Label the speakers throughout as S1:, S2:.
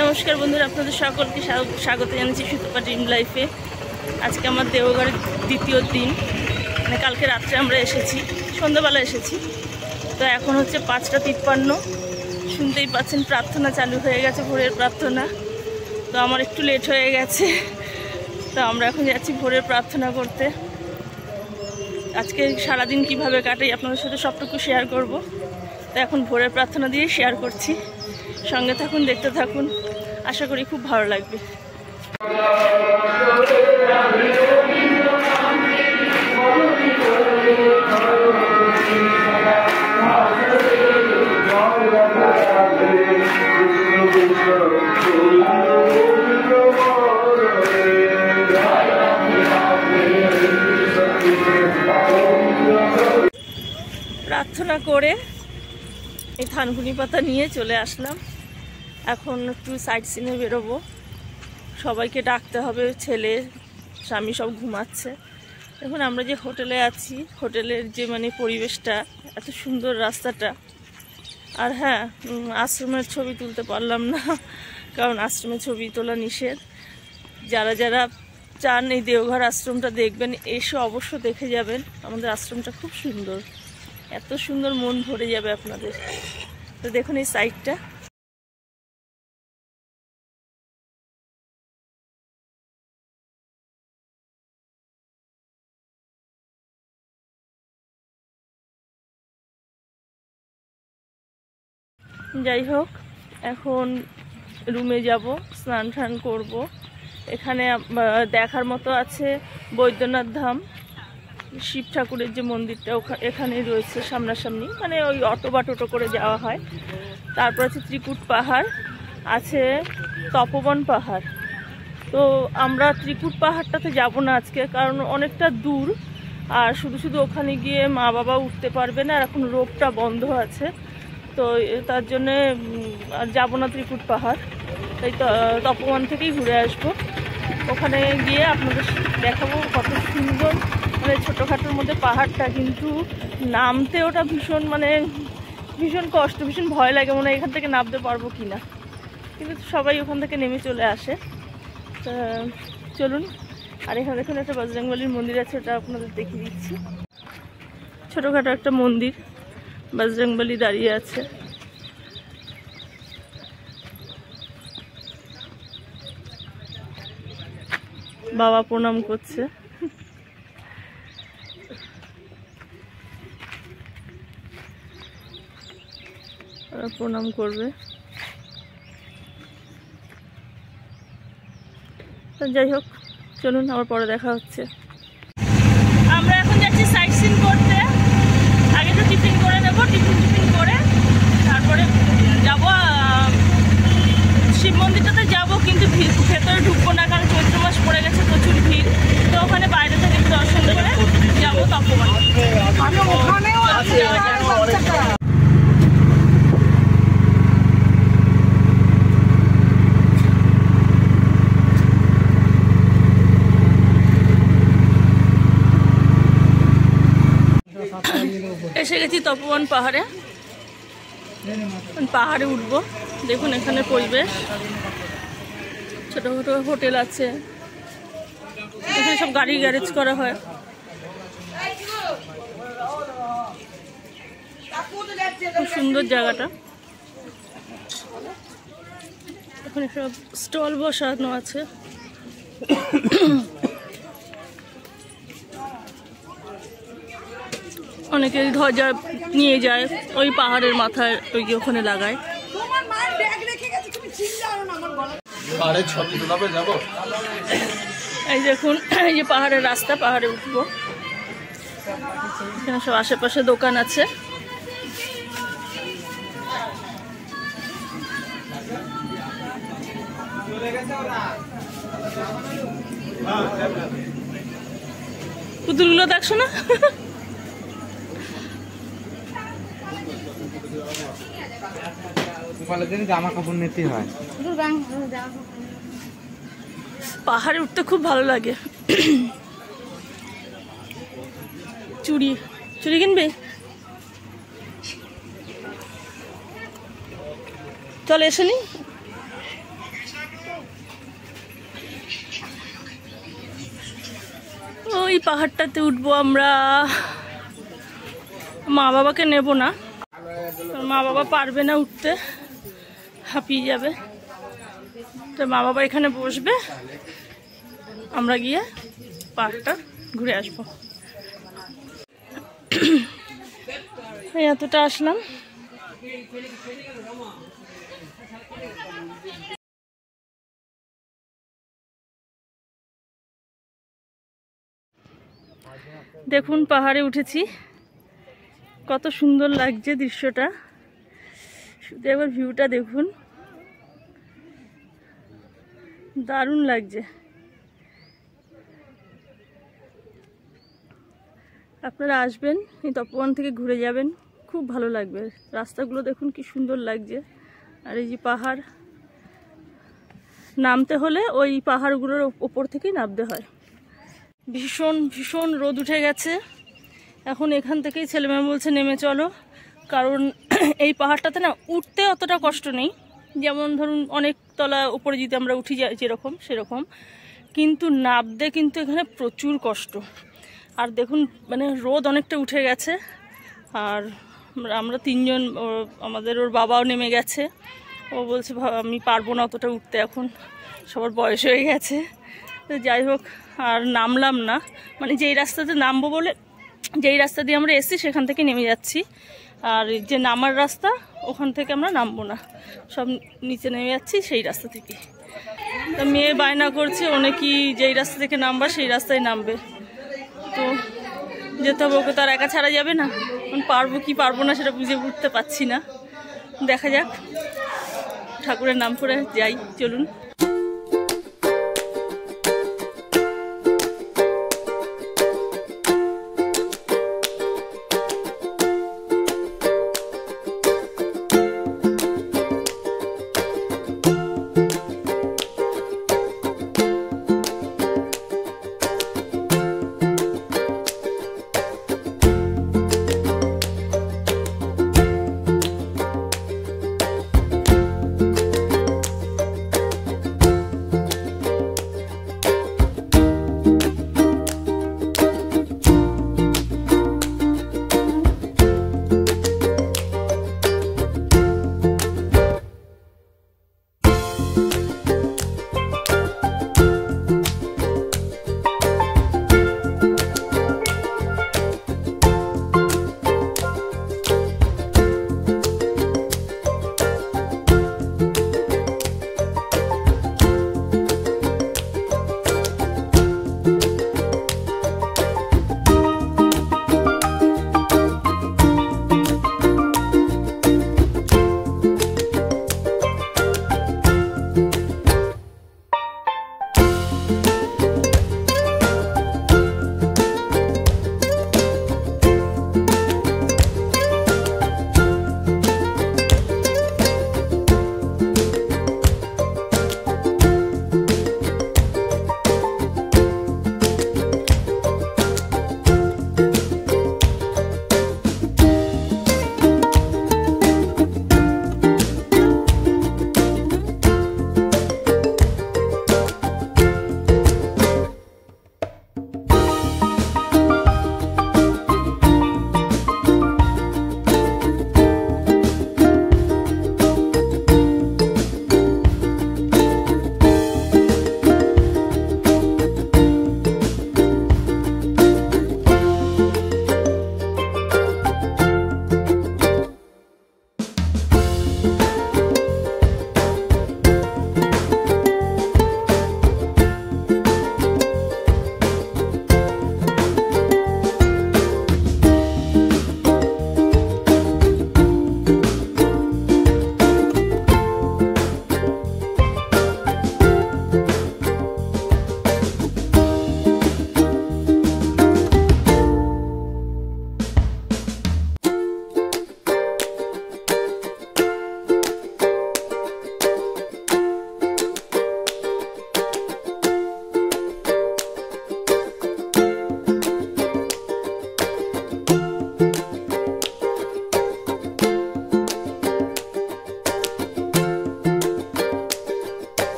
S1: নমস্কার বন্ধুরা, আপনাদের সকলকে স্বাগত জানাচ্ছি সুতপা ড্রিম লাইফে। আজকে আমার দেওঘরের দ্বিতীয় দিন, মানে কালকে রাত্রে আমরা এসেছি, সন্ধ্যাবেলা এসেছি। তো এখন হচ্ছে 5টা 53, শুনতেই পাচ্ছেন প্রার্থনা চালু হয়ে গেছে, ভোরের প্রার্থনা। তো আমার একটু লেট হয়ে গেছে, তো আমরা এখন যাচ্ছি ভোরের প্রার্থনা করতে। আজকে সারাদিন কিভাবে কাটাই আপনাদের সাথে সবটুকু শেয়ার করব। তো এখন ভোরের প্রার্থনা দিয়ে শেয়ার করছি, সঙ্গে থাকুন, দেখতে থাকুন, আশা করি খুব ভালো লাগবে। প্রার্থনা করে এই থানকুনি পাতা নিয়ে চলে আসলাম। এখন একটু সাইট সিনে বেরোবো, সবাইকে ডাকতে হবে, ছেলে স্বামী সব ঘুমাচ্ছে। এখন আমরা যে হোটেলে আছি, হোটেলের যে মানে পরিবেশটা এত সুন্দর, রাস্তাটা। আর হ্যাঁ, আশ্রমের ছবি তুলতে পারলাম না, কারণ আশ্রমের ছবি তোলা নিষেধ। যারা যারা চান এই দেওঘর আশ্রমটা দেখবেন, এসে অবশ্য দেখে যাবেন। আমাদের আশ্রমটা খুব সুন্দর, এত সুন্দর, মন ভরে যাবে আপনাদের। তো দেখুন এই সাইডটা, যাই হোক এখন রুমে যাব, স্নান টান করব। এখানে দেখার মতো আছে বৈদ্যনাথ ধাম, শিব ঠাকুরের যে মন্দিরটা এখানেই রয়েছে সামনাসামনি, মানে ওই অটো বা টোটো করে যাওয়া হয়। তারপর আছে ত্রিকুট পাহাড়, আছে তপবন পাহাড়। তো আমরা ত্রিকুট পাহাড়টাতে যাব না আজকে, কারণ অনেকটা দূর, আর শুধু শুধু ওখানে গিয়ে মা বাবা উঠতে পারবে না, আর এখন রোপটা বন্ধ আছে। তো তার জন্যে আর যাবো না ত্রিকুট পাহাড়, তাই তপবন থেকেই ঘুরে আসবো। ওখানে গিয়ে আপনাদের দেখাবো কত সুন্দর, মানে ছোটোখাটোর মধ্যে পাহাড়টা, কিন্তু নামতে ওটা ভীষণ মানে ভীষণ কষ্ট, ভীষণ ভয় লাগে, মনে হয় এখান থেকে নামতে পারবো কি না, কিন্তু সবাই ওখান থেকে নেমে চলে আসে। চলুন। আর এখানে দেখুন একটা বজরংবলীর মন্দির আছে, ওটা আপনাদের দেখিয়ে দিচ্ছি। ছোটোখাটো একটা মন্দির, বজরংবলী দাঁড়িয়ে আছে। বাবা প্রণাম করছে। ওরা প্রণাম করবে। যাই হোক, চলুন, আবার পরে দেখা হচ্ছে। আমরা এখন যাচ্ছি সাইট সিন করতে। আগে তো টিফিন করে নেবো, টিফিন করে তারপরে যাব শিব মন্দিরটাতে যাব, কিন্তু ভেতরে ঢুকবো না, কারণ চৈত্র মাস পড়ে গেছে, প্রচুর ভিড়। তো ওখানে বাইরে থেকে দর্শন করে যাবো তপবন। এসে গেছি তপবন পাহাড়ে, পাহাড়ে উঠবো। দেখুন এখানে পরিবেশ, ছোটো ছোটো হোটেল আছে, এখানে সব গাড়ি গ্যারেজ করা হয়। খুব সুন্দর জায়গাটা। এখানে সব স্টল বসানো আছে। অনেকে ধ্বজা নিয়ে যায় ওই পাহাড়ের মাথায়, ওই ওখানে লাগায়। এই দেখুন, এই যে পাহাড়ের রাস্তা, পাহাড়ে উঠবো। এখানে সব আশেপাশে দোকান আছে। পুতুলগুলো দেখছো না?
S2: জামা কাপড় নিতে হয়।
S1: পাহাড়ে উঠতে খুব ভালো লাগে। চুড়ি কিনবে? চলে এসে নি। ওই পাহাড়টাতে উঠবো আমরা। মা বাবাকে নেব না, মা বাবা পারবে না উঠতে, হাঁপিয়ে যাবে। তো মা বাবা এখানে বসবে, আমরা গিয়ে পাহাড়টা ঘুরে আসবো। এতটা আসলাম। দেখুন পাহাড়ে উঠেছি, কত সুন্দর লাগছে দৃশ্যটা। শুধু একবার ভিউটা দেখুন, দারুণ লাগছে। আপনারা আসবেন, এই তপোবন থেকে ঘুরে যাবেন, খুব ভালো লাগবে। রাস্তাগুলো দেখুন কি সুন্দর লাগছে। আর এই যে পাহাড়, নামতে হলে ওই পাহাড়গুলোর ওপর থেকেই নামতে হয়। ভীষণ ভীষণ রোদ উঠে গেছে। এখন এখান থেকেই ছেলেমেয়ে বলছে নেমে চলো, কারণ এই পাহাড়টাতে না উঠতে অতটা কষ্ট নেই, যেমন ধরুন অনেক তলা উপরে যদি আমরা উঠি যাই যেরকম সেরকম, কিন্তু নামতে কিন্তু এখানে প্রচুর কষ্ট। আর দেখুন মানে রোদ অনেকটা উঠে গেছে। আর আমরা তিনজন, আমাদের ওর বাবাও নেমে গেছে। ও বলছে আমি পারবো না অতটা উঠতে, এখন সবার বয়স হয়ে গেছে। তো যাই হোক, আর নামলাম না, মানে যেই রাস্তাতে নামবো বলে, যেই রাস্তা দিয়ে আমরা এসেছি সেখান থেকে নেমে যাচ্ছি। আর যে নামার রাস্তা ওখান থেকে আমরা নামবো না, সব নিচে নেমে যাচ্ছি সেই রাস্তা থেকে। তা মেয়ে বায়না করছে অনেকই যেই রাস্তা থেকে নামবা সেই রাস্তায় নামবে। তো যেতে হবে, ওকে তো আর একা ছাড়া যাবে না। পারবো কি পারবো না সেটা বুঝে উঠতে পারছি না। দেখা যাক, ঠাকুরের নাম করে যাই, চলুন।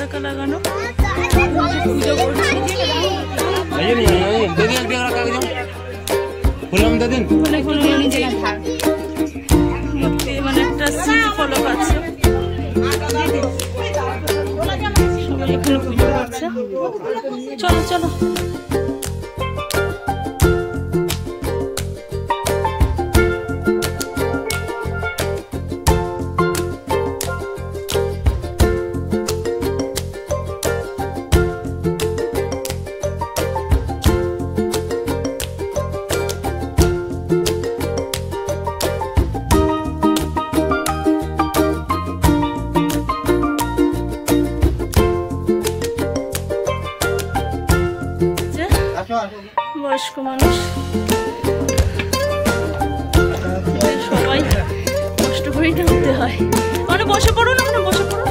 S1: পতাকা লাগানো, পুজো করছি। মানে একটা স্মৃতি ফলক আছে, সবাই এখানে পুজো করছে। চলো চলো। বয়স্ক মানুষ সবাই কষ্ট করেই নামতে হয়। মানে বসে পড়ো না, মানে বসে পড়ো।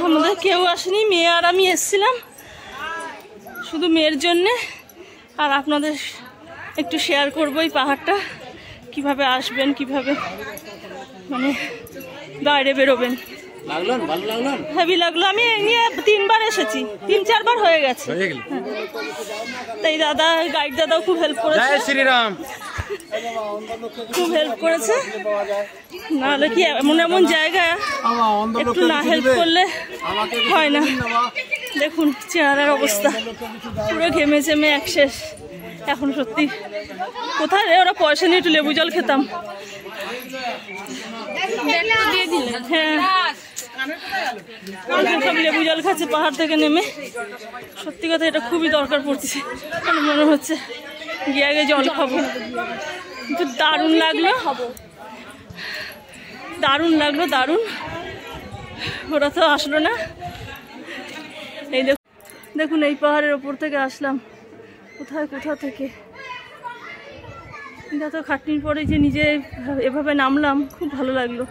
S1: আমাদের কেউ আসেনি, মেয়ে আর আমি এসেছিলাম শুধু মেয়ের জন্যে। আর আপনাদের একটু শেয়ার করবো এই পাহাড়টা কিভাবে আসবেন, কিভাবে মানে বাইরে বেরোবেন। হেভি লাগলো। আমি নিয়ে 3 বার এসেছি, 3-4 বার হয়ে গেছে। তাই দাদা, গাইড দাদাও খুব হেল্প করেছে, খুব হেল্প করেছে। নাহলে কি এমন এমন জায়গা একটু না হেল্প করলে হয় না। দেখুন চেহারার অবস্থা, পুরো ঘেমে চেমে এক শেষ। এখন সত্যি কোথায় রে, ওরা পয়সা নিয়ে একটু লেবু জল খেতাম। হ্যাঁ, সব লেবু জল খাচ্ছে পাহাড় থেকে নেমে। সত্যি কথা এটা খুবই দরকার পড়ছে, মনে হচ্ছে গিয়ে আগে জল খাবো। কিন্তু দারুণ লাগলো, দারুণ লাগলো, দারুণ। ওরা তো আসলো না। এই দেখুন এই পাহাড়ের ওপর থেকে আসলাম, কোথায় কোথা থেকে। এত খাটনির পরে যে নিজে এভাবে নামলাম, খুব ভালো লাগলো।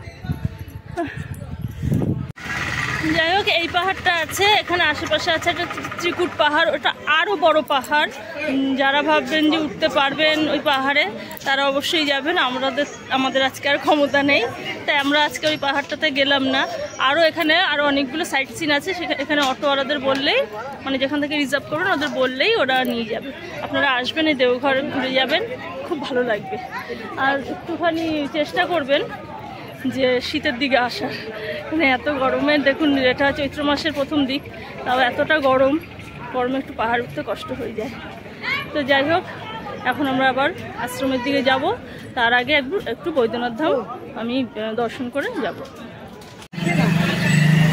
S1: যাই হোক, এই পাহাড়টা আছে এখানে আশেপাশে আছে একটা ত্রিকুট পাহাড়, ওটা আরও বড় পাহাড়। যারা ভাববেন যে উঠতে পারবেন ওই পাহাড়ে, তারা অবশ্যই যাবেন। আমাদের আজকে আর ক্ষমতা নেই, তাই আমরা আজকে ওই পাহাড়টাতে গেলাম না। এখানে আরও অনেকগুলো সাইট সিন আছে, এখানে অটোওয়ালাদের বললেই, মানে যেখান থেকে রিজার্ভ করবেন ওদের বললেই ওরা নিয়ে যাবে। আপনারা আসবেন, এই দেওঘর ঘুরে যাবেন, খুব ভালো লাগবে। আর একটুখানি চেষ্টা করবেন যে শীতের দিকে আসার, মানে এত গরমে, দেখুন এটা চৈত্র মাসের প্রথম দিক, তাও এতটা গরমে একটু পাহাড় উঠতে কষ্ট হয়ে যায়। তো যাই হোক, এখন আমরা আবার আশ্রমের দিকে যাব। তার আগে একটু বৈদ্যনাথ ধাম আমি দর্শন করে যাব।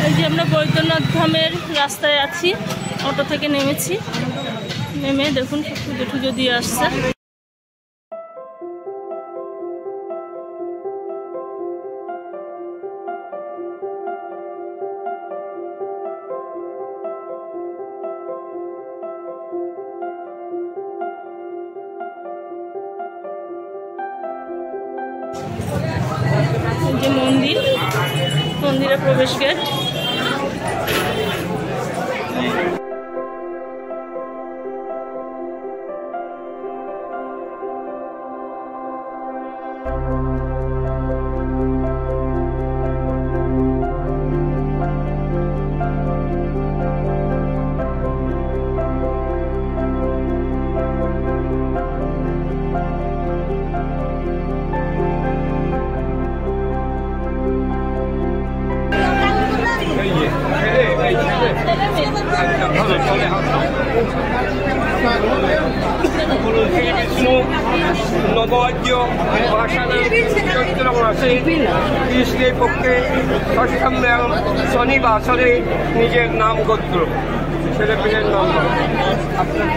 S1: এই যে আমরা বৈদ্যনাথ ধামের রাস্তায় আছি, অটো থেকে নেমেছি। নেমে দেখুন পুজো টুজো দিয়ে আসছে। যে মন্দিরের প্রবেশ গেট।
S3: নবাজ্য ভাষানের চৈত্র মাসে কৃষ্ণের পক্ষে ষষ্ঠম্যাম শনিবাসরে নিজের নাম গোত্র ছেলে পেলের নাম আপনার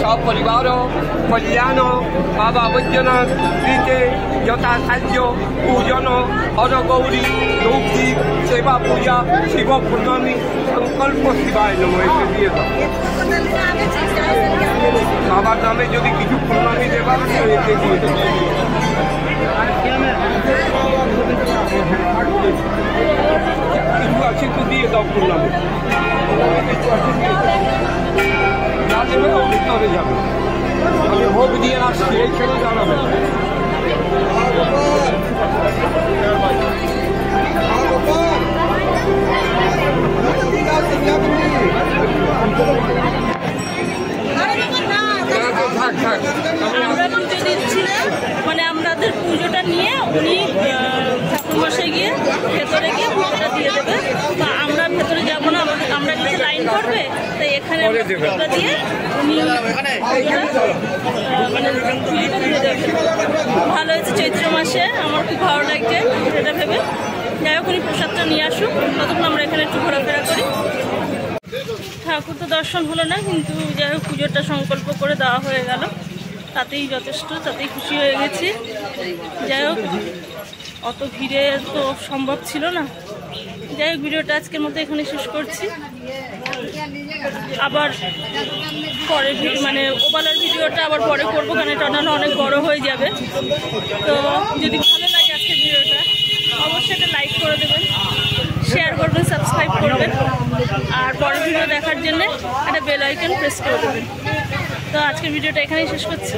S3: सपरिवारो कल्याण बाबा बैद्यनाथ कृते यथासाध्य पूजन हरगौरी लौकिक सेवा पूजा शिव पूर्णमी संकल्प शिवाय नम एसे दिए दाओ बाबार नामे यदि किछु पूर्णमी देवा तो एसे दिए दाओ किछु আছে তো দিয়ে দাও पूर्णमी না দেবে তো ভিতরে যাবে আমি ভোগ দিয়ে আসছি এই ছেড়ে জানাবে
S1: আমরা পুজো দিচ্ছি মানে আমাদের পুজোটা নিয়ে উনি ঠাকুরমশাই গিয়ে ভেতরে গিয়ে পুজোটা দিয়ে দেবে বা আমরা ভেতরে যাবো না আমরা কিছু লাইন করবে তাই এখানে পুজোটা দিয়ে উনি মানে পুজোটা দিয়ে দেবে। ভালো হয়েছে চৈত্র মাসে, আমার খুব ভালো লাগছে এটা ভেবে। যাই হোক উনি প্রসাদটা নিয়ে আসুক, ততক্ষণ আমরা এখানে একটু ঘোরাফেরা করি। ঠাকুর তো দর্শন হলো না, কিন্তু যাই হোক পুজোটা সংকল্প করে দেওয়া হয়ে গেল, তাতেই যথেষ্ট, তাতেই খুশি হয়ে গেছি। যাই হোক অত ভিড়ে তো সম্ভব ছিল না। যাই হোক ভিডিওটা আজকের মতো এখানে শেষ করছি। আবার পরের ভিডিও মানে ওপালার ভিডিওটা আবার পরে করবো, কারণ এটা অনেক বড় হয়ে যাবে। তো যদি ভালো লাগে আজকের ভিডিওটা অবশ্যই একটা লাইক করে দেবেন, শেয়ার করবেন, সাবস্ক্রাইব করবেন, আর পরের ভিডিও দেখার জন্য একটা বেল আইকন প্রেস করে দেবেন। তো আজকের ভিডিওটা এখানেই শেষ করছি।